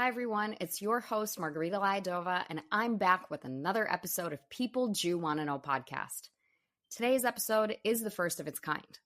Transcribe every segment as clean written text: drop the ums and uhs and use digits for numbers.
Hi everyone, it's your host Margarita and Ada, and I'm back with another episode of People Jew Want to Know podcast. Today's episode is the first of its kind.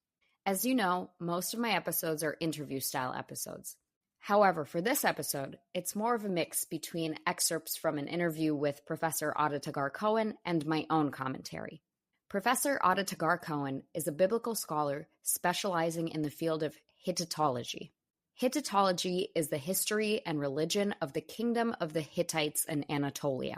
As you know, most of my episodes are interview-style episodes. However, for this episode, it's more of a mix between excerpts from an interview with Professor Ada Taggar-Cohen and my own commentary. Professor Ada Taggar-Cohen is a biblical scholar specializing in the field of Hittitology. Hittitology is the history and religion of the kingdom of the Hittites in Anatolia.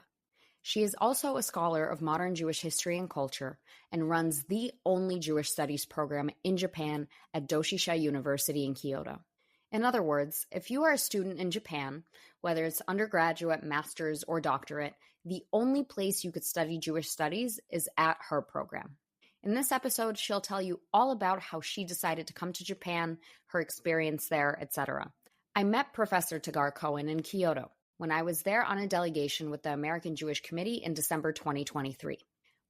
She is also a scholar of modern Jewish history and culture and runs the only Jewish studies program in Japan at Doshisha University in Kyoto. In other words, if you are a student in Japan, whether it's undergraduate, master's, or doctorate, the only place you could study Jewish studies is at her program. In this episode, she'll tell you all about how she decided to come to Japan, her experience there, etc. I met Professor Taggar-Cohen in Kyoto when I was there on a delegation with the American Jewish Committee in December 2023.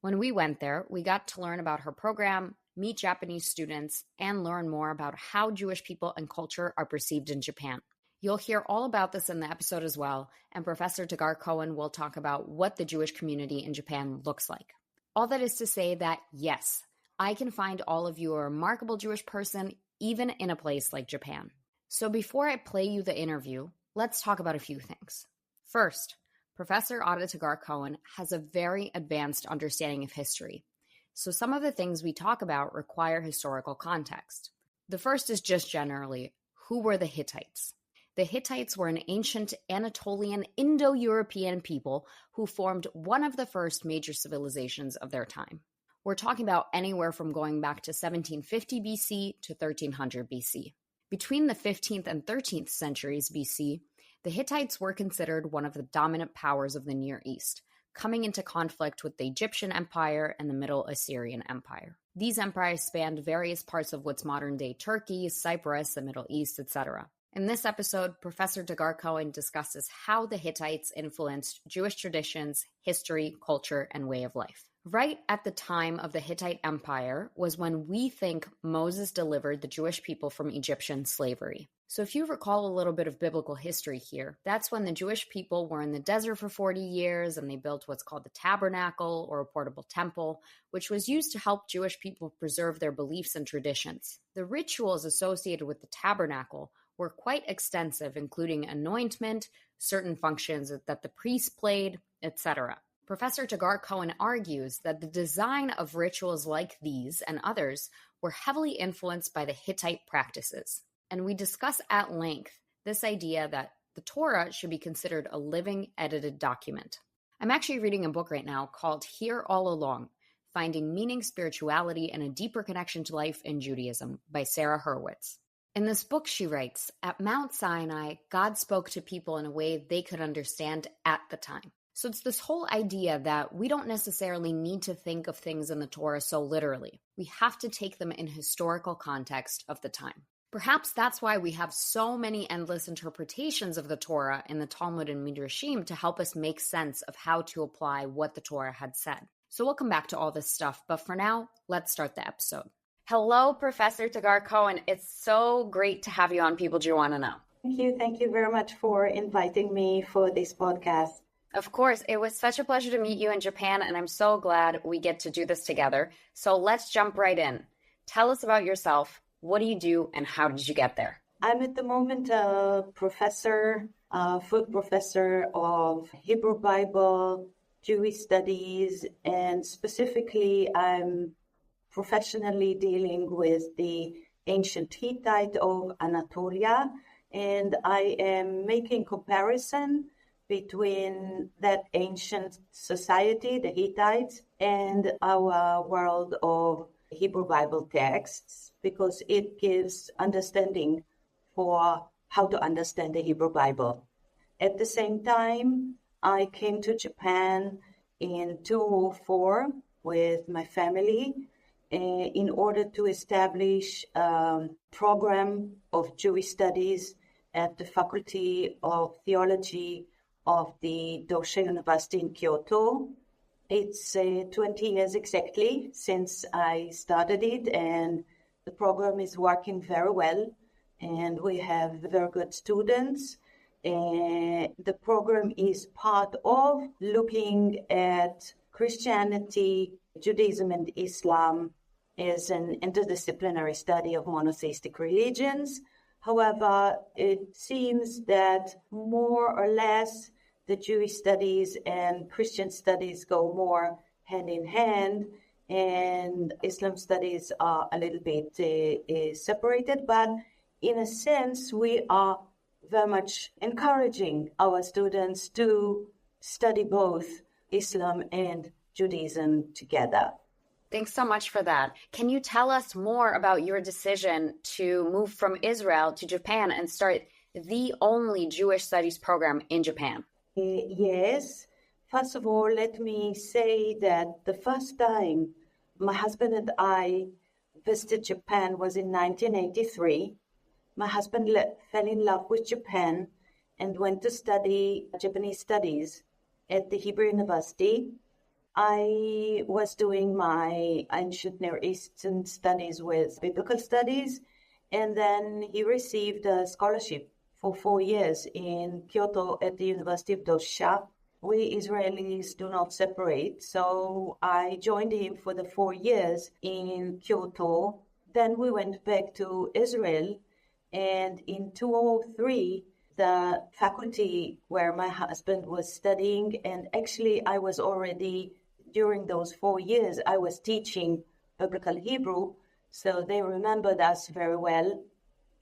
When we went there, we got to learn about her program, meet Japanese students, and learn more about how Jewish people and culture are perceived in Japan. You'll hear all about this in the episode as well, and Professor Taggar-Cohen will talk about what the Jewish community in Japan looks like. All that is to say that, yes, I can find all of you a remarkable Jewish person, even in a place like Japan. So before I play you the interview, let's talk about a few things. First, Professor Ada Taggar-Cohen has a very advanced understanding of history. So some of the things we talk about require historical context. The first is just generally, who were the Hittites? The Hittites were an ancient Anatolian Indo-European people who formed one of the first major civilizations of their time. We're talking about anywhere from going back to 1750 BC to 1300 BC. Between the 15th and 13th centuries BC, the Hittites were considered one of the dominant powers of the Near East, coming into conflict with the Egyptian Empire and the Middle Assyrian Empire. These empires spanned various parts of what's modern-day Turkey, Cyprus, the Middle East, etc. In this episode, Professor Taggar-Cohen discusses how the Hittites influenced Jewish traditions, history, culture, and way of life. Right at the time of the Hittite Empire was when we think Moses delivered the Jewish people from Egyptian slavery. So if you recall a little bit of biblical history here, that's when the Jewish people were in the desert for 40 years and they built what's called the tabernacle or a portable temple, which was used to help Jewish people preserve their beliefs and traditions. The rituals associated with the tabernacle were quite extensive, including anointment, certain functions that the priests played, etc. Professor Taggar-Cohen argues that the design of rituals like these and others were heavily influenced by the Hittite practices. And we discuss at length this idea that the Torah should be considered a living, edited document. I'm actually reading a book right now called Here All Along, Finding Meaning, Spirituality, and a Deeper Connection to Life in Judaism by Sarah Hurwitz. In this book, she writes, at Mount Sinai, God spoke to people in a way they could understand at the time. So it's this whole idea that we don't necessarily need to think of things in the Torah so literally. We have to take them in historical context of the time. Perhaps that's why we have so many endless interpretations of the Torah in the Talmud and Midrashim to help us make sense of how to apply what the Torah had said. So we'll come back to all this stuff, but for now, let's start the episode. Hello, Professor Taggar-Cohen. It's so great to have you on People Jew Want to Know. Thank you very much for inviting me for this podcast. Of course, it was such a pleasure to meet you in Japan, and I'm so glad we get to do this together. So let's jump right in. Tell us about yourself. What do you do, and how did you get there? I'm at the moment a full professor of Hebrew Bible, Jewish studies, and specifically I'm professionally dealing with the ancient Hittite of Anatolia, and I am making comparison between that ancient society, the Hittites, and our world of Hebrew Bible texts, because it gives understanding for how to understand the Hebrew Bible. At the same time, I came to Japan in 2004 with my family in order to establish a program of Jewish studies at the Faculty of Theology of the Doshisha University in Kyoto. It's 20 years exactly since I started it, and the program is working very well, and we have very good students, The program is part of looking at Christianity, Judaism, and Islam as an interdisciplinary study of monotheistic religions. However, it seems that more or less the Jewish studies and Christian studies go more hand in hand, and Islam studies are a little bit separated. But in a sense, we are very much encouraging our students to study both Islam and Judaism together. Thanks so much for that. Can you tell us more about your decision to move from Israel to Japan and start the only Jewish studies program in Japan? Yes. First of all, let me say that the first time my husband and I visited Japan was in 1983. My husband fell in love with Japan and went to study Japanese studies at the Hebrew University. I was doing my ancient Near Eastern studies with biblical studies, and then he received a scholarship for 4 years in Kyoto at the University of Doshisha. We Israelis do not separate, so I joined him for the 4 years in Kyoto. Then we went back to Israel, and in 2003, the faculty where my husband was studying, and actually I was already, during those 4 years, I was teaching biblical Hebrew, so they remembered us very well.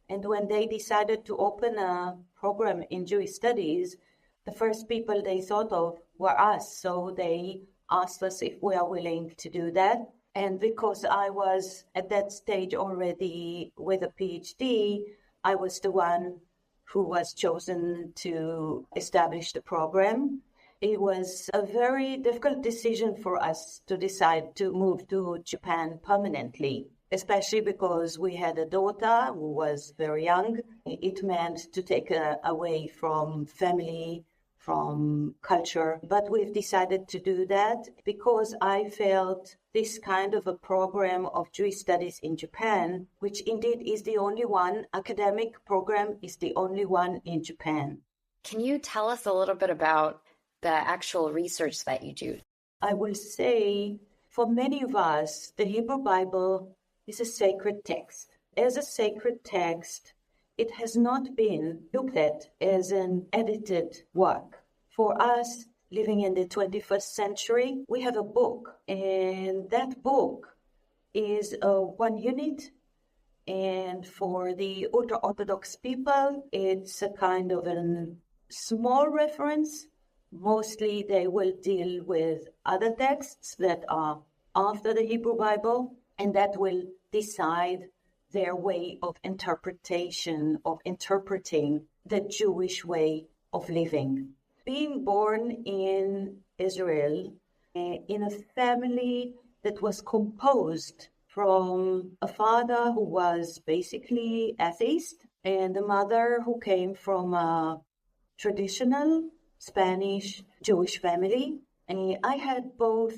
And when they decided to open a program in Jewish studies, the first people they thought of were us. So they asked us if we are willing to do that. And because I was at that stage already with a PhD, I was the one who was chosen to establish the program. It was a very difficult decision for us to decide to move to Japan permanently, especially because we had a daughter who was very young. It meant to take her away from family, from culture. But we've decided to do that because I felt this kind of a program of Jewish studies in Japan, which indeed is the only one, academic program is the only one in Japan. Can you tell us a little bit about the actual research that you do? I will say, for many of us, the Hebrew Bible is a sacred text. As a sacred text, it has not been looked at as an edited work. For us, living in the 21st century, we have a book, and that book is one unit. And for the ultra-Orthodox people, it's a kind of a small reference. Mostly they will deal with other texts that are after the Hebrew Bible, and that will decide their way of interpretation, of interpreting the Jewish way of living. Being born in Israel, in a family that was composed from a father who was basically atheist and a mother who came from a traditional Spanish Jewish family, and I had both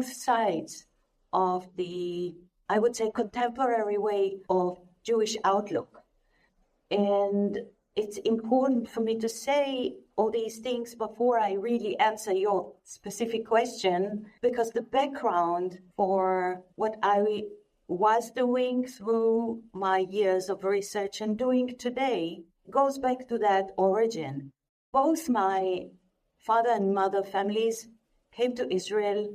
sides of the, I would say, contemporary way of Jewish outlook. And it's important for me to say all these things before I really answer your specific question, because the background for what I was doing through my years of research and doing today goes back to that origin. Both my father and mother families came to Israel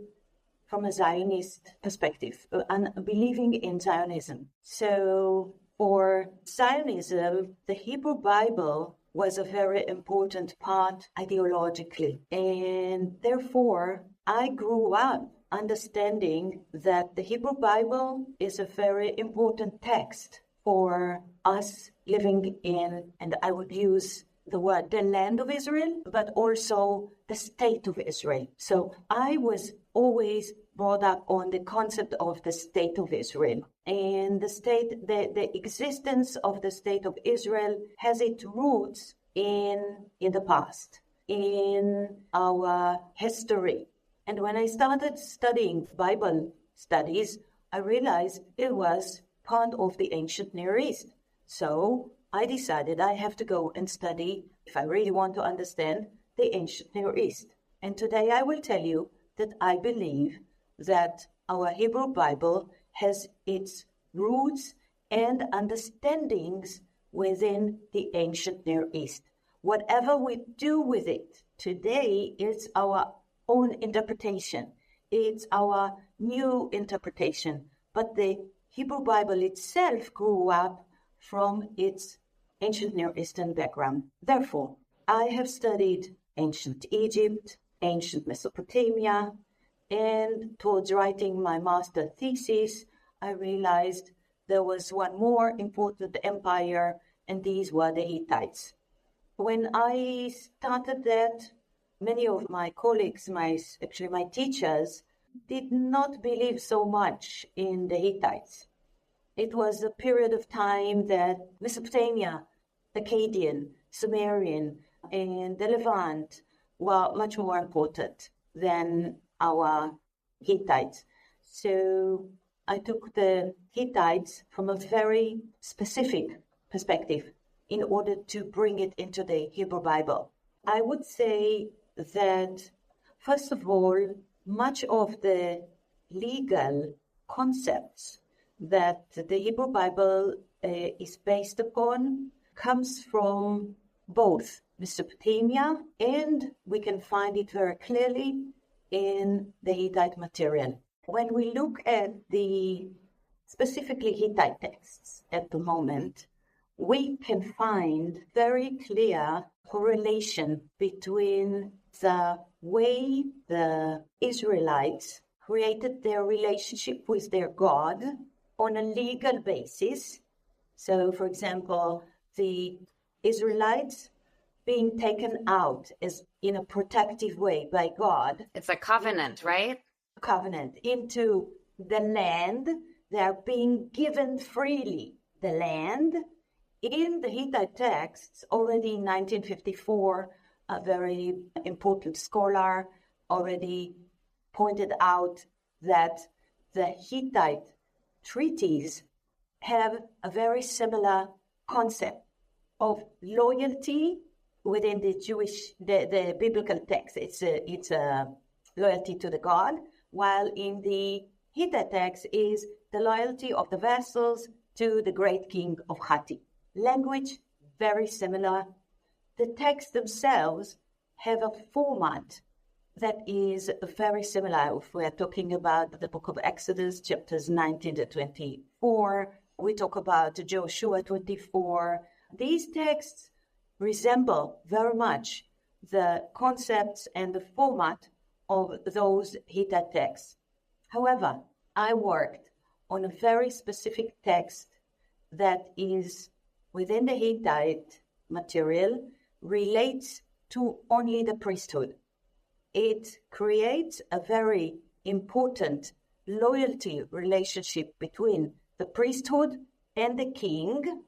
from a Zionist perspective, and believing in Zionism. So for Zionism, the Hebrew Bible was a very important part ideologically. And therefore, I grew up understanding that the Hebrew Bible is a very important text for us living in, and I would use the word the land of Israel, but also the state of Israel. So I was always brought up on the concept of the state of Israel. And the existence of the state of Israel has its roots in the past, in our history. And when I started studying Bible studies, I realized it was part of the ancient Near East. So I decided I have to go and study if I really want to understand the ancient Near East. And today I will tell you that I believe that our Hebrew Bible has its roots and understandings within the ancient Near East. Whatever we do with it today is our own interpretation. It's our new interpretation. But the Hebrew Bible itself grew up from its ancient Near Eastern background. Therefore, I have studied ancient Egypt, ancient Mesopotamia, and towards writing my master thesis, I realized there was one more important empire, and these were the Hittites. When I started that, many of my colleagues, my teachers, did not believe so much in the Hittites. It was a period of time that Mesopotamia, Akkadian, Sumerian, and the Levant were much more important than our Hittites. So I took the Hittites from a very specific perspective in order to bring it into the Hebrew Bible. I would say that, first of all, much of the legal concepts that the Hebrew Bible is based upon comes from both Mesopotamia, and we can find it very clearly in the Hittite material. When we look at the specifically Hittite texts at the moment, we can find very clear correlation between the way the Israelites created their relationship with their God on a legal basis. So, for example, the Israelites being taken out as in a protective way by God. It's a covenant, right? Covenant into the land. They are being given freely the land. In the Hittite texts, already in 1954, a very important scholar already pointed out that the Hittite treaties have a very similar concept of loyalty within the biblical text. It's a loyalty to the God, while in the Hittite text is the loyalty of the vassals to the great king of Hittite. Language, very similar. The texts themselves have a format that is very similar. If we are talking about the book of Exodus, chapters 19 to 24, we talk about Joshua 24. These texts resemble very much the concepts and the format of those Hittite texts. However, I worked on a very specific text that is within the Hittite material, relates to only the priesthood. It creates a very important loyalty relationship between the priesthood and the king,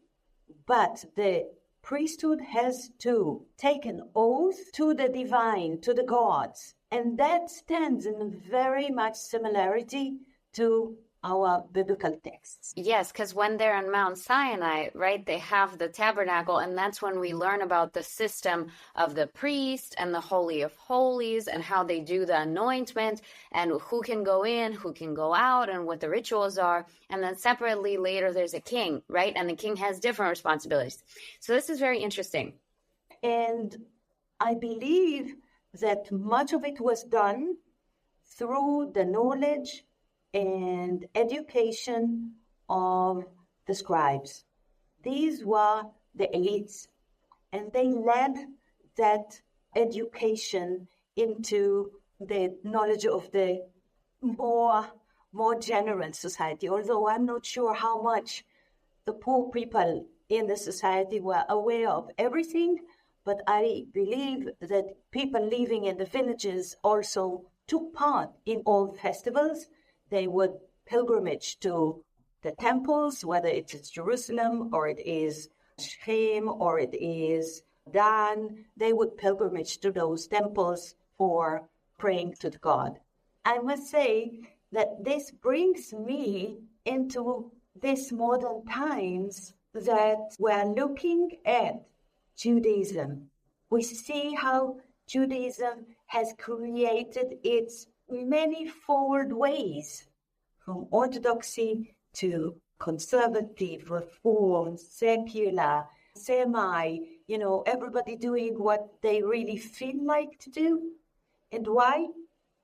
but the priesthood has to take an oath to the divine, to the gods, and that stands in very much similarity to our biblical texts. Yes, because when they're on Mount Sinai, right, they have the tabernacle, and that's when we learn about the system of the priest and the Holy of Holies and how they do the anointment and who can go in, who can go out, and what the rituals are. And then separately later, there's a king, right? And the king has different responsibilities. So this is very interesting. And I believe that much of it was done through the knowledge and education of the scribes. These were the elites, and they led that education into the knowledge of the more general society, although I'm not sure how much the poor people in the society were aware of everything, but I believe that people living in the villages also took part in all festivals. They would pilgrimage to the temples, whether it is Jerusalem or it is Shechem or it is Dan. They would pilgrimage to those temples for praying to the God. I must say that this brings me into these modern times that we're looking at Judaism We see how Judaism has created its manifold ways, from orthodoxy to conservative, reform, secular, semi, everybody doing what they really feel like to do. And why?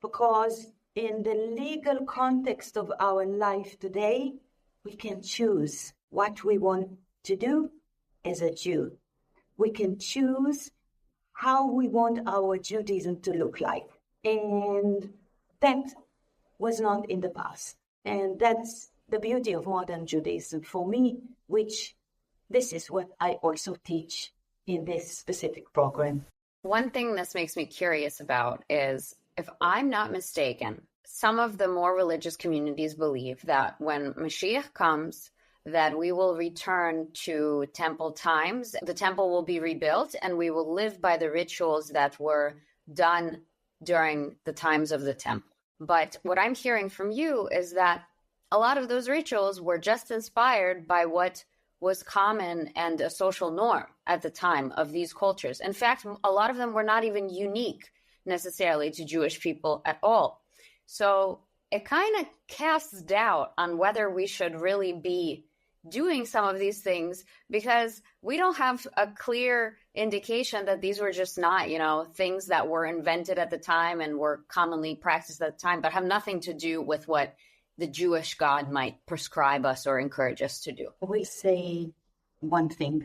Because in the legal context of our life today, we can choose what we want to do as a Jew. We can choose how we want our Judaism to look like. And that was not in the past. And that's the beauty of modern Judaism for me, which this is what I also teach in this specific program. One thing this makes me curious about is, if I'm not mistaken, some of the more religious communities believe that when Mashiach comes, that we will return to temple times. The temple will be rebuilt and we will live by the rituals that were done during the times of the temple. But what I'm hearing from you is that a lot of those rituals were just inspired by what was common and a social norm at the time of these cultures. In fact, a lot of them were not even unique necessarily to Jewish people at all. So it kind of casts doubt on whether we should really be doing some of these things, because we don't have a clear indication that these were just not, things that were invented at the time and were commonly practiced at the time, but have nothing to do with what the Jewish God might prescribe us or encourage us to do. I will say one thing.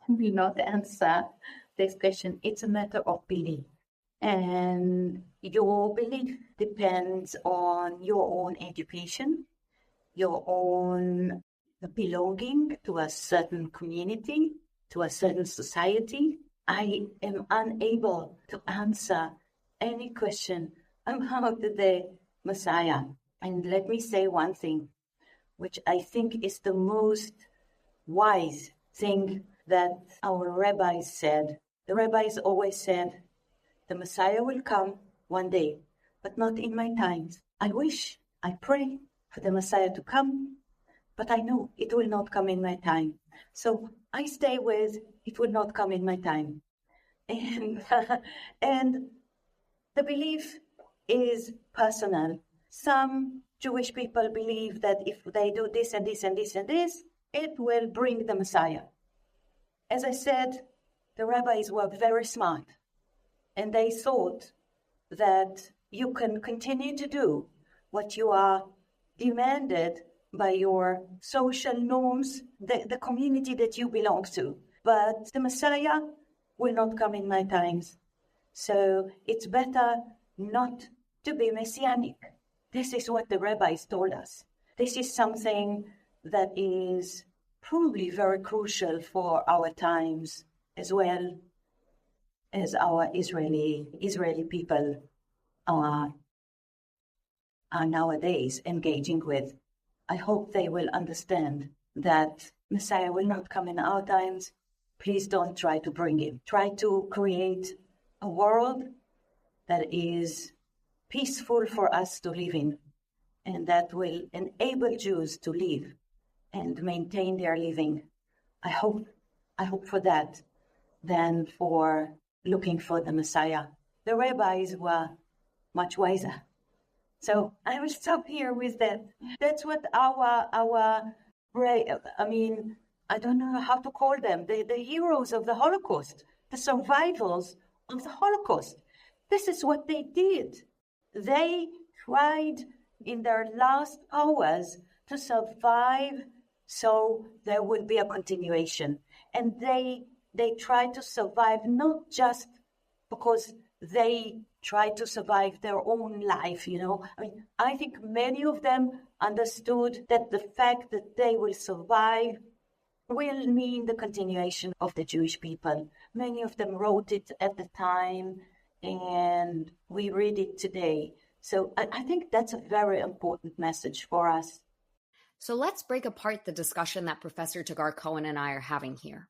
I will not answer this question. It's a matter of belief. And your belief depends on your own education, your own belonging to a certain community, to a certain society. I am unable to answer any question about the Messiah. And let me say one thing, which I think is the most wise thing that our rabbis said. The rabbis always said, the Messiah will come one day, but not in my times. I wish, I pray for the Messiah to come, but I know it will not come in my time. So I stay with, it will not come in my time. And, and the belief is personal. Some Jewish people believe that if they do this and this and this and this, it will bring the Messiah. As I said, the rabbis were very smart, and they thought that you can continue to do what you are demanded by your social norms, the community that you belong to. But the Messiah will not come in my times. So it's better not to be Messianic. This is what the rabbis told us. This is something that is probably very crucial for our times, as well as our Israeli people are nowadays engaging with. I hope they will understand that Messiah will not come in our times. Please don't try to bring him. Try to create a world that is peaceful for us to live in, and that will enable Jews to live and maintain their living. I hope for that than for looking for the Messiah. The rabbis were much wiser. So I will stop here with that. That's what I don't know how to call them, the heroes of the Holocaust, the survivors of the Holocaust. This is what they did. They tried in their last hours to survive so there would be a continuation. And they tried to survive not just because they tried to survive their own life, I think many of them understood that the fact that they will survive will mean the continuation of the Jewish people. Many of them wrote it at the time, and we read it today. So I think that's a very important message for us. So let's break apart the discussion that Professor Taggar-Cohen and I are having here.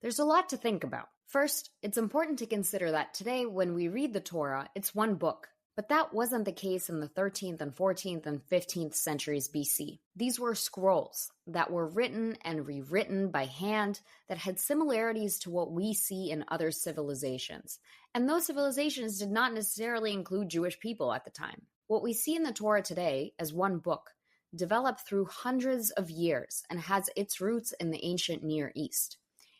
There's a lot to think about. First, it's important to consider that today, when we read the Torah, it's one book. But that wasn't the case in the 13th and 14th and 15th centuries BC. These were scrolls that were written and rewritten by hand that had similarities to what we see in other civilizations. And those civilizations did not necessarily include Jewish people at the time. What we see in the Torah today as one book developed through hundreds of years and has its roots in the ancient Near East.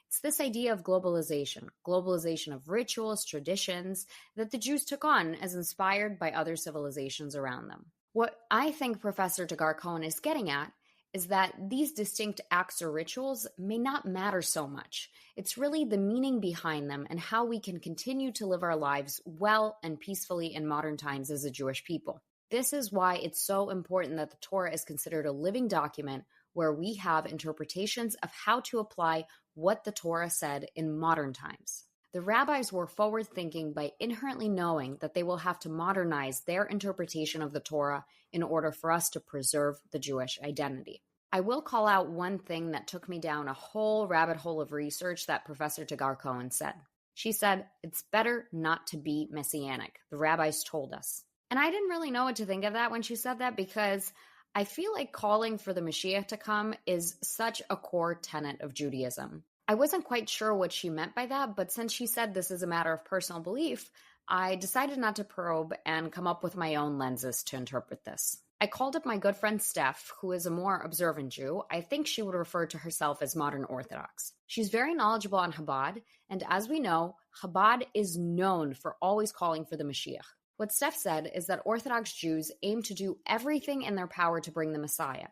It's this idea of globalization of rituals, traditions that the Jews took on as inspired by other civilizations around them. What I think Professor Taggar-Cohen is getting at is that these distinct acts or rituals may not matter so much. It's really the meaning behind them and how we can continue to live our lives well and peacefully in modern times as a Jewish people. This is why it's so important that the Torah is considered a living document where we have interpretations of how to apply what the Torah said in modern times. The rabbis were forward-thinking by inherently knowing that they will have to modernize their interpretation of the Torah in order for us to preserve the Jewish identity. I will call out one thing that took me down a whole rabbit hole of research that Professor Taggar-Cohen said. She said, "It's better not to be Messianic," the rabbis told us. And I didn't really know what to think of that when she said that, because I feel like calling for the Mashiach to come is such a core tenet of Judaism. I wasn't quite sure what she meant by that, but since she said this is a matter of personal belief, I decided not to probe and come up with my own lenses to interpret this. I called up my good friend Steph, who is a more observant Jew. I think she would refer to herself as modern Orthodox. She's very knowledgeable on Chabad, and as we know, Chabad is known for always calling for the Mashiach. What Steph said is that Orthodox Jews aim to do everything in their power to bring the Messiah.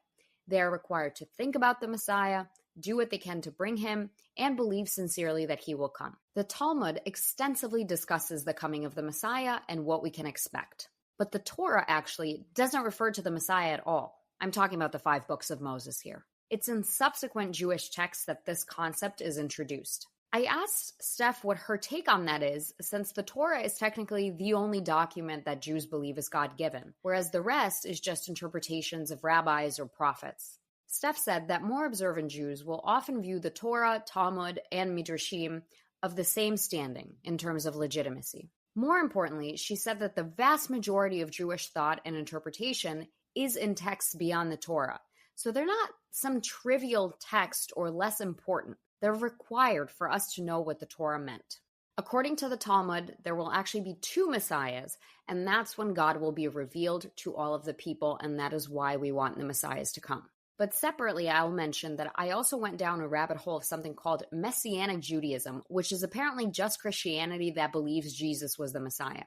They are required to think about the Messiah, do what they can to bring him, and believe sincerely that he will come. The Talmud extensively discusses the coming of the Messiah and what we can expect. But the Torah actually doesn't refer to the Messiah at all. I'm talking about the 5 books of Moses here. It's in subsequent Jewish texts that this concept is introduced. I asked Steph what her take on that is, since the Torah is technically the only document that Jews believe is God-given, whereas the rest is just interpretations of rabbis or prophets. Steph said that more observant Jews will often view the Torah, Talmud, and Midrashim of the same standing in terms of legitimacy. More importantly, she said that the vast majority of Jewish thought and interpretation is in texts beyond the Torah, so they're not some trivial text or less important. They're required for us to know what the Torah meant. According to the Talmud, there will actually be 2 messiahs, and that's when God will be revealed to all of the people, and that is why we want the messiahs to come. But separately, I'll mention that I also went down a rabbit hole of something called Messianic Judaism, which is apparently just Christianity that believes Jesus was the Messiah.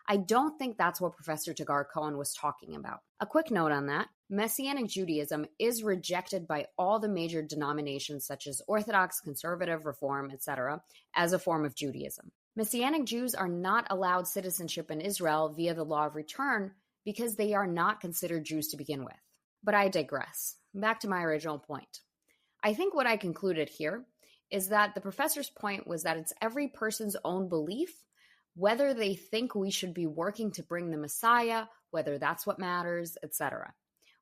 I don't think that's what Professor Taggar-Cohen was talking about. A quick note on that. Messianic Judaism is rejected by all the major denominations such as Orthodox, Conservative, Reform, etc., as a form of Judaism. Messianic Jews are not allowed citizenship in Israel via the law of return because they are not considered Jews to begin with. But I digress. Back to my original point. I think what I concluded here is that the professor's point was that it's every person's own belief, whether they think we should be working to bring the Messiah, whether that's what matters, etc.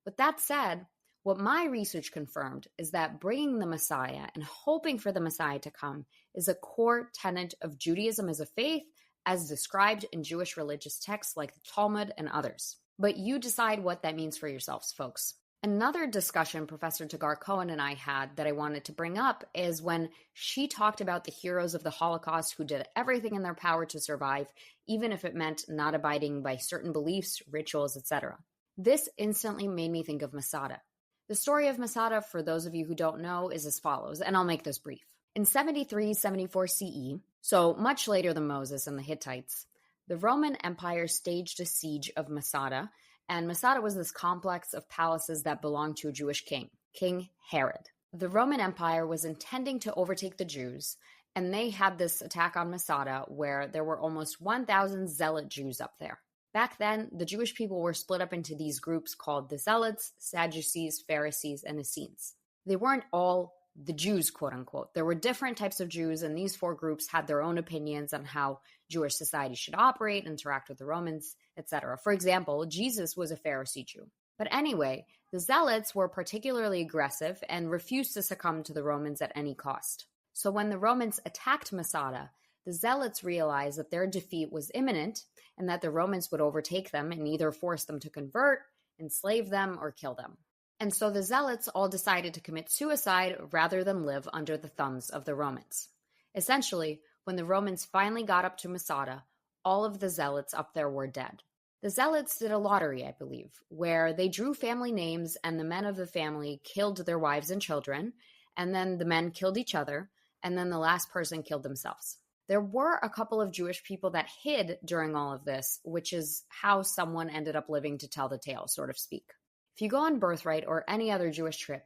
With that said, what my research confirmed is that bringing the Messiah and hoping for the Messiah to come is a core tenet of Judaism as a faith, as described in Jewish religious texts like the Talmud and others. But you decide what that means for yourselves, folks. Another discussion Professor Taggar-Cohen and I had that I wanted to bring up is when she talked about the heroes of the Holocaust who did everything in their power to survive, even if it meant not abiding by certain beliefs, rituals, etc. This instantly made me think of Masada. The story of Masada, for those of you who don't know, is as follows, and I'll make this brief. In 73-74 CE, so much later than Moses and the Hittites, the Roman Empire staged a siege of Masada, and Masada was this complex of palaces that belonged to a Jewish king, King Herod. The Roman Empire was intending to overtake the Jews, and they had this attack on Masada where there were almost 1,000 zealot Jews up there. Back then, the Jewish people were split up into these groups called the Zealots, Sadducees, Pharisees, and Essenes. They weren't all the Jews, quote unquote. There were different types of Jews, and these 4 groups had their own opinions on how Jewish society should operate, interact with the Romans, etc. For example, Jesus was a Pharisee Jew. But anyway, the Zealots were particularly aggressive and refused to succumb to the Romans at any cost. So when the Romans attacked Masada, the Zealots realized that their defeat was imminent and that the Romans would overtake them and either force them to convert, enslave them, or kill them. And so the Zealots all decided to commit suicide rather than live under the thumbs of the Romans. Essentially, when the Romans finally got up to Masada, all of the Zealots up there were dead. The Zealots did a lottery, I believe, where they drew family names and the men of the family killed their wives and children, and then the men killed each other, and then the last person killed themselves. There were a couple of Jewish people that hid during all of this, which is how someone ended up living to tell the tale, so to speak. If you go on Birthright or any other Jewish trip,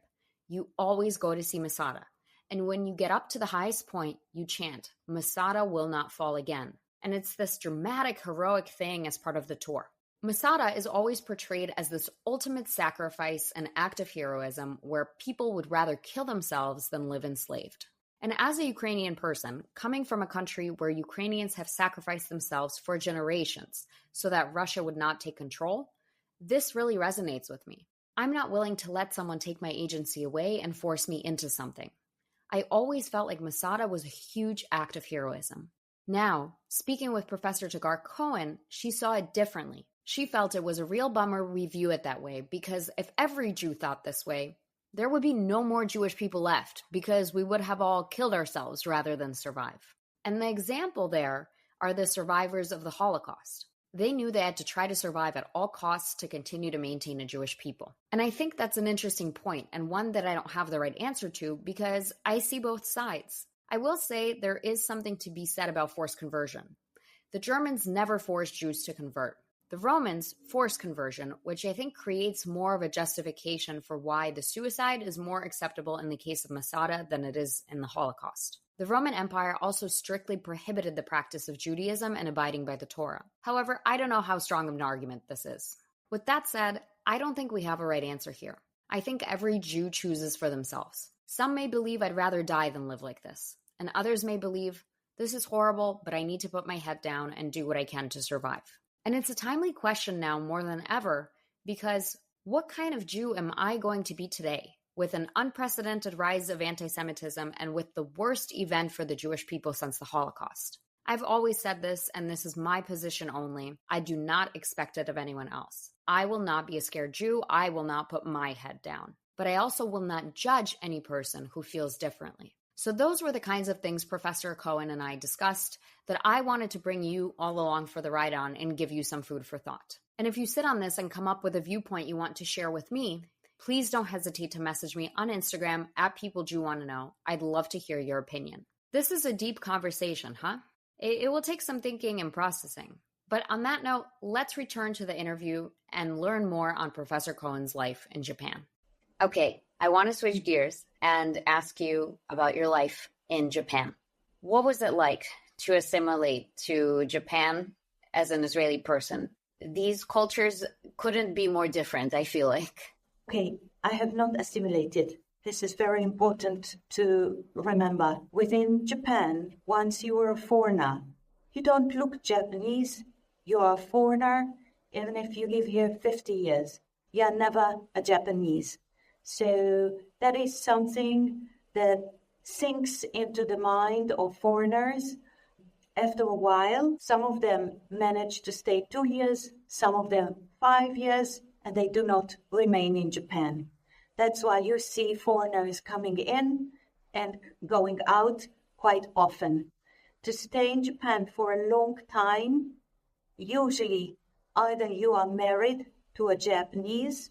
you always go to see Masada. And when you get up to the highest point, you chant, Masada will not fall again. And it's this dramatic, heroic thing as part of the tour. Masada is always portrayed as this ultimate sacrifice and act of heroism where people would rather kill themselves than live enslaved. And as a Ukrainian person, coming from a country where Ukrainians have sacrificed themselves for generations so that Russia would not take control, this really resonates with me. I'm not willing to let someone take my agency away and force me into something. I always felt like Masada was a huge act of heroism. Now, speaking with Professor Taggar-Cohen, she saw it differently. She felt it was a real bummer we view it that way because if every Jew thought this way, there would be no more Jewish people left because we would have all killed ourselves rather than survive. And the example there are the survivors of the Holocaust. They knew they had to try to survive at all costs to continue to maintain a Jewish people. And I think that's an interesting point and one that I don't have the right answer to because I see both sides. I will say there is something to be said about forced conversion. The Germans never forced Jews to convert. The Romans forced conversion, which I think creates more of a justification for why the suicide is more acceptable in the case of Masada than it is in the Holocaust. The Roman Empire also strictly prohibited the practice of Judaism and abiding by the Torah. However, I don't know how strong of an argument this is. With that said, I don't think we have a right answer here. I think every Jew chooses for themselves. Some may believe I'd rather die than live like this, and others may believe this is horrible, but I need to put my head down and do what I can to survive. And it's a timely question now more than ever, because what kind of Jew am I going to be today with an unprecedented rise of antisemitism and with the worst event for the Jewish people since the Holocaust? I've always said this, and this is my position only. I do not expect it of anyone else. I will not be a scared Jew. I will not put my head down. But I also will not judge any person who feels differently. So those were the kinds of things Professor Cohen and I discussed that I wanted to bring you all along for the ride on and give you some food for thought. And if you sit on this and come up with a viewpoint you want to share with me, please don't hesitate to message me on Instagram at PeopleJewWantToKnow. I'd love to hear your opinion. This is a deep conversation, huh? It will take some thinking and processing. But on that note, let's return to the interview and learn more on Professor Cohen's life in Japan. Okay, I want to switch gears and ask you about your life in Japan. What was it like to assimilate to Japan as an Israeli person? These cultures couldn't be more different, I feel like. Okay, I have not assimilated. This is very important to remember. Within Japan, once you are a foreigner, you don't look Japanese. You are a foreigner, even if you live here 50 years. You are never a Japanese. So that is something that sinks into the mind of foreigners. After a while, some of them manage to stay 2 years, some of them 5 years, and they do not remain in Japan. That's why you see foreigners coming in and going out quite often. To stay in Japan for a long time, usually either you are married to a Japanese,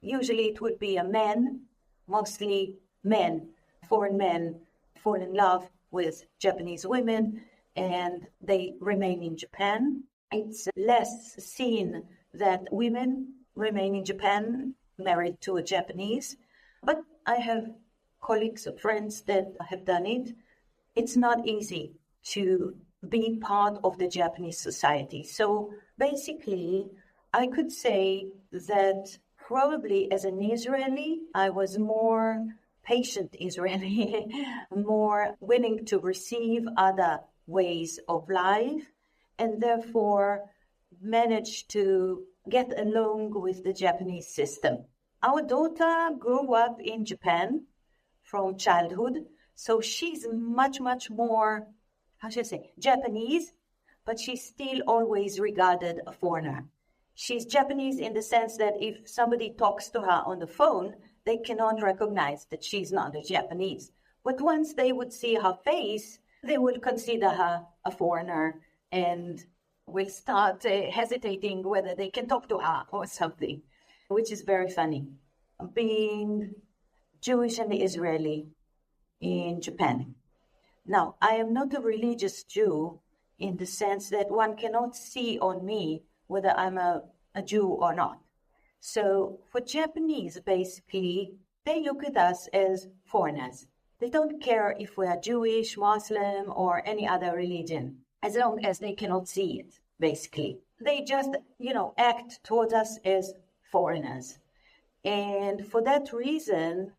usually it would be a man, mostly men, foreign men fall in love with Japanese women and they remain in Japan. It's less seen that women remain in Japan married to a Japanese, but I have colleagues or friends that have done it. It's not easy to be part of the Japanese society. So basically, I could say that probably as an Israeli, I was more patient Israeli, more willing to receive other ways of life, and therefore managed to get along with the Japanese system. Our daughter grew up in Japan from childhood, so she's much, much more how should I say, Japanese, but she's still always regarded a foreigner. She's Japanese in the sense that if somebody talks to her on the phone, they cannot recognize that she's not a Japanese. But once they would see her face, they would consider her a foreigner and will start hesitating whether they can talk to her or something, which is very funny. Being Jewish and Israeli in Japan. Now, I am not a religious Jew in the sense that one cannot see on me whether I'm a Jew or not. So for Japanese, basically, they look at us as foreigners. They don't care if we are Jewish, Muslim, or any other religion, as long as they cannot see it, basically. They just, act towards us as foreigners. And for that reason,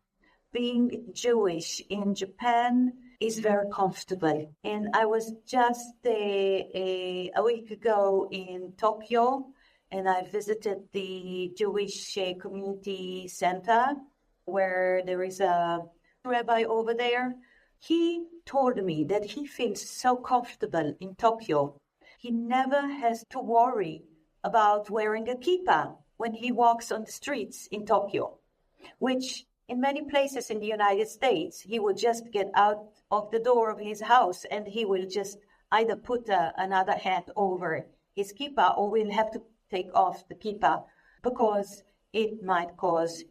being Jewish in Japan is very comfortable. And I was just a week ago in Tokyo, and I visited the Jewish community center where there is a rabbi over there. He told me that he feels so comfortable in Tokyo. He never has to worry about wearing a kippah when he walks on the streets in Tokyo, which in many places in the United States, he will just get out of the door of his house and he will just either put another hat over his kippah or will have to take off the kippah because it might cause,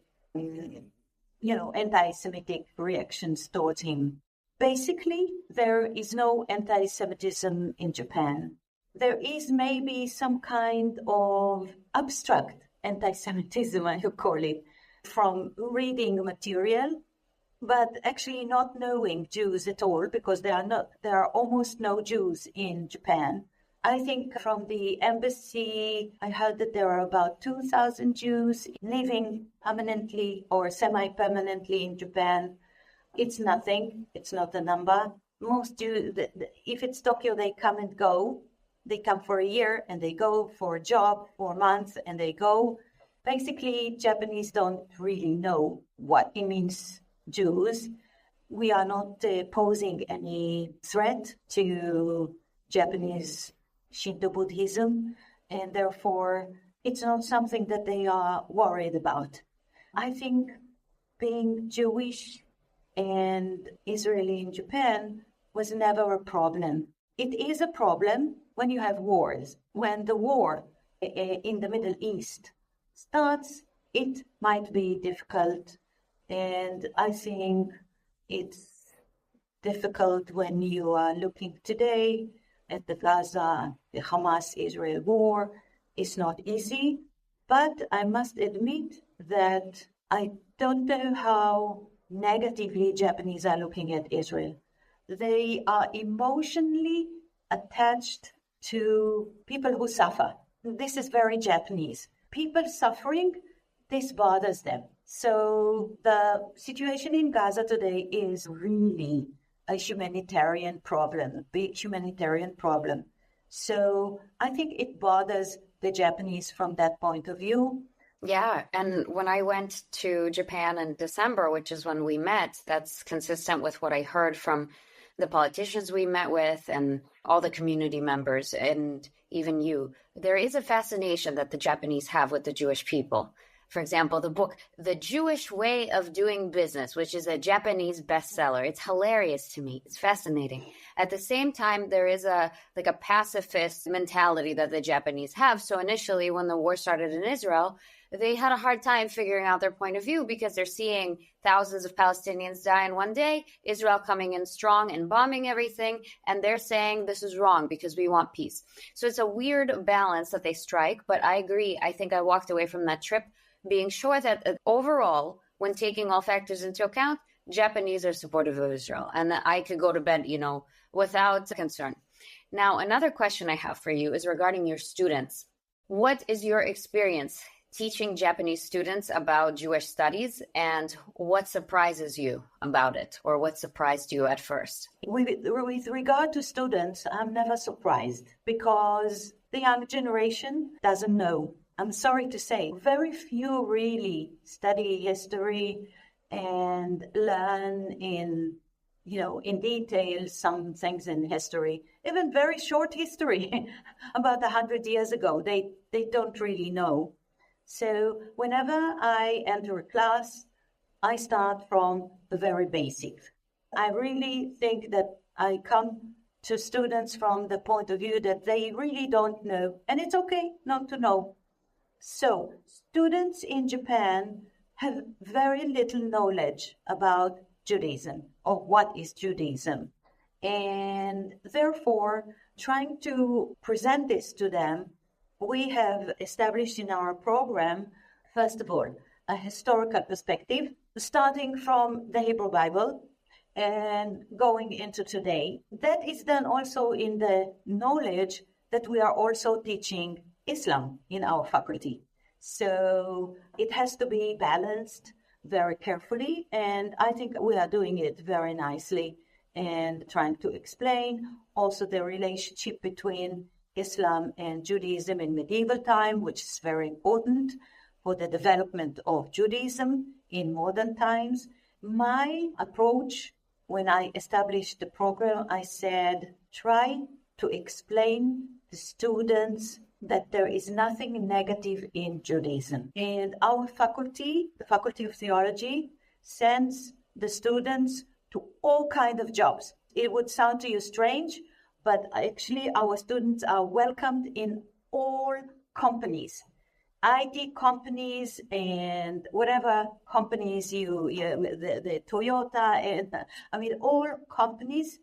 anti-Semitic reactions towards him. Basically, there is no anti-Semitism in Japan. There is maybe some kind of abstract anti-Semitism, I would call it, from reading material, but actually not knowing Jews at all, because there are almost no Jews in Japan. I think from the embassy, I heard that there are about 2,000 Jews living permanently or semi-permanently in Japan. It's nothing. It's not a number. Most Jews, if it's Tokyo, they come and go. They come for a year and they go for a job for a month and they go. Basically, Japanese don't really know what it means, Jews. We are not posing any threat to Japanese Shinto Buddhism, and therefore it's not something that they are worried about. I think being Jewish and Israeli in Japan was never a problem. It is a problem when you have wars. When the war in the Middle East starts, it might be difficult. And I think it's difficult when you are looking today at the Gaza, the Hamas-Israel war. It's not easy, but I must admit that I don't know how negatively Japanese are looking at Israel. They are emotionally attached to people who suffer. This is very Japanese. People suffering, this bothers them. So the situation in Gaza today is really a humanitarian problem, big humanitarian problem. So I think it bothers the Japanese from that point of view. Yeah, and when I went to Japan in December, which is when we met, that's consistent with what I heard from the politicians we met with and all the community members and even you. There is a fascination that the Japanese have with the Jewish people. For example, the book, The Jewish Way of Doing Business, which is a Japanese bestseller. It's hilarious to me. It's fascinating. At the same time, there is a pacifist mentality that the Japanese have. So initially, when the war started in Israel, they had a hard time figuring out their point of view because they're seeing thousands of Palestinians die in one day, Israel coming in strong and bombing everything, and they're saying this is wrong because we want peace. So it's a weird balance that they strike, but I agree. I think I walked away from that trip being sure that overall, when taking all factors into account, Japanese are supportive of Israel, and I could go to bed, without concern. Now, another question I have for you is regarding your students. What is your experience teaching Japanese students about Jewish studies, and what surprises you about it, or what surprised you at first? With regard to students, I'm never surprised because the young generation doesn't know. I'm sorry to say, very few really study history and learn in in detail some things in history, even very short history, about 100 years ago. They don't really know. So whenever I enter a class, I start from the very basics. I really think that I come to students from the point of view that they really don't know, and it's okay not to know. So students in Japan have very little knowledge about Judaism or what is Judaism. And therefore, trying to present this to them, we have established in our program, first of all, a historical perspective, starting from the Hebrew Bible and going into today. That is done also in the knowledge that we are also teaching Islam in our faculty. So it has to be balanced very carefully, and I think we are doing it very nicely and trying to explain also the relationship between Islam and Judaism in medieval time, which is very important for the development of Judaism in modern times. My approach when I established the program, I said, try to explain to students that there is nothing negative in Judaism. And our faculty, the Faculty of Theology, sends the students to all kinds of jobs. It would sound to you strange, but actually our students are welcomed in all companies. IT companies and whatever companies the Toyota, and all companies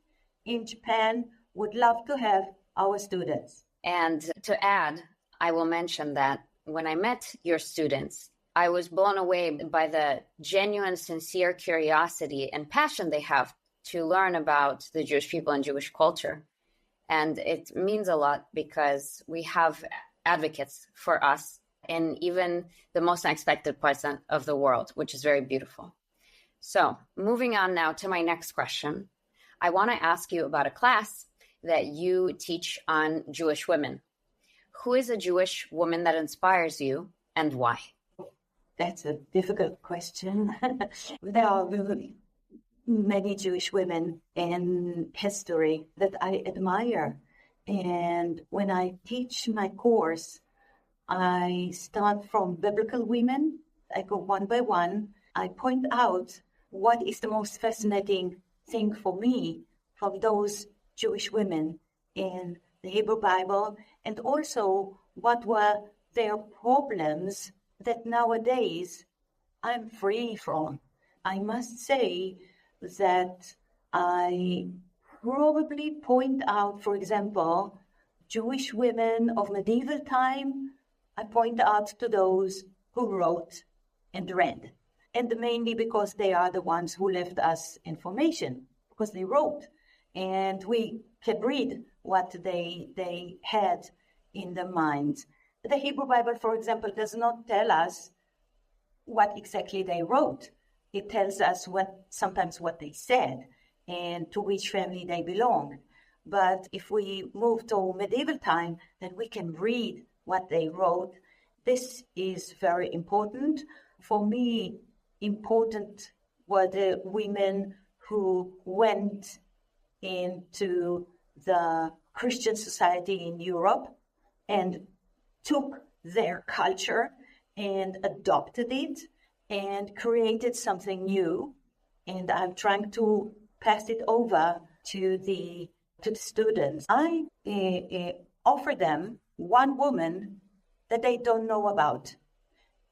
in Japan would love to have our students. And to add, I will mention that when I met your students, I was blown away by the genuine, sincere curiosity and passion they have to learn about the Jewish people and Jewish culture. And it means a lot because we have advocates for us in even the most unexpected parts of the world, which is very beautiful. So moving on now to my next question, I want to ask you about a class that you teach on Jewish women. Who is a Jewish woman that inspires you and why? That's a difficult question. There are many Jewish women in history that I admire. And when I teach my course, I start from biblical women. I go one by one. I point out what is the most fascinating thing for me from those Jewish women in the Hebrew Bible, and also what were their problems that nowadays I'm free from. I must say that I probably point out, for example, Jewish women of medieval time. I point out to those who wrote and read, and mainly because they are the ones who left us information, because they wrote, and we can read what they had in their minds. The Hebrew Bible, for example, does not tell us what exactly they wrote. It tells us sometimes what they said and to which family they belonged. But if we move to medieval time, then we can read what they wrote. This is very important. For me, important were the women who went into the Christian society in Europe and took their culture and adopted it and created something new. And I'm trying to pass it over to the students. I offer them one woman that they don't know about.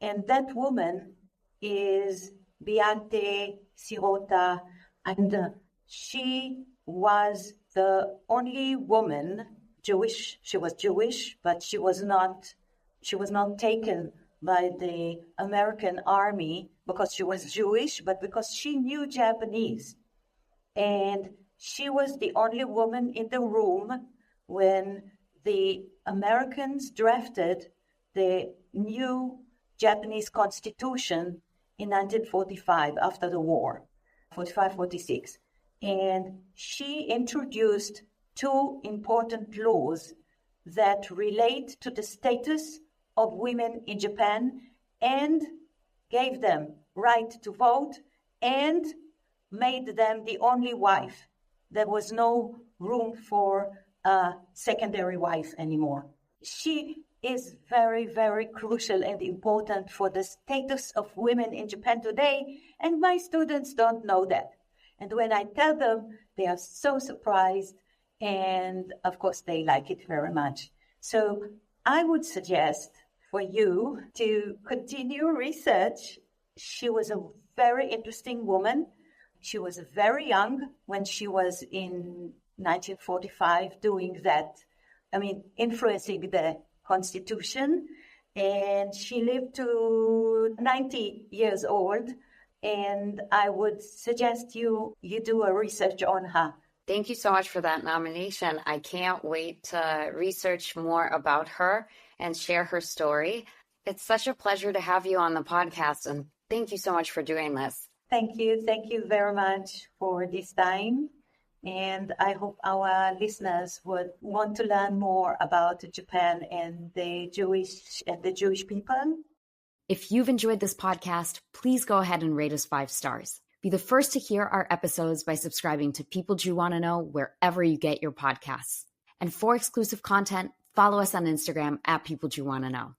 And that woman is Beate Sirota, and she was the only woman, Jewish. She was Jewish, but she was not taken by the American army because she was Jewish, but because she knew Japanese. And she was the only woman in the room when the Americans drafted the new Japanese Constitution in 1945, after the war, 45-46. And she introduced two important laws that relate to the status of women in Japan and gave them right to vote and made them the only wife. There was no room for a secondary wife anymore. She is very, very crucial and important for the status of women in Japan today, and my students don't know that. And when I tell them, they are so surprised, and of course they like it very much. So I would suggest for you to continue research. She was a very interesting woman. She was very young when she was in 1945 doing that, influencing the Constitution. And she lived to 90 years old. And I would suggest you do a research on her. Thank you so much for that nomination. I can't wait to research more about her and share her story. It's such a pleasure to have you on the podcast, and thank you so much for doing this. Thank you. Thank you very much for this time. And I hope our listeners would want to learn more about Japan and the Jewish people. If you've enjoyed this podcast, please go ahead and rate us 5 stars. Be the first to hear our episodes by subscribing to People Jew Want to Know wherever you get your podcasts. And for exclusive content, follow us on Instagram at People Jew Want to Know.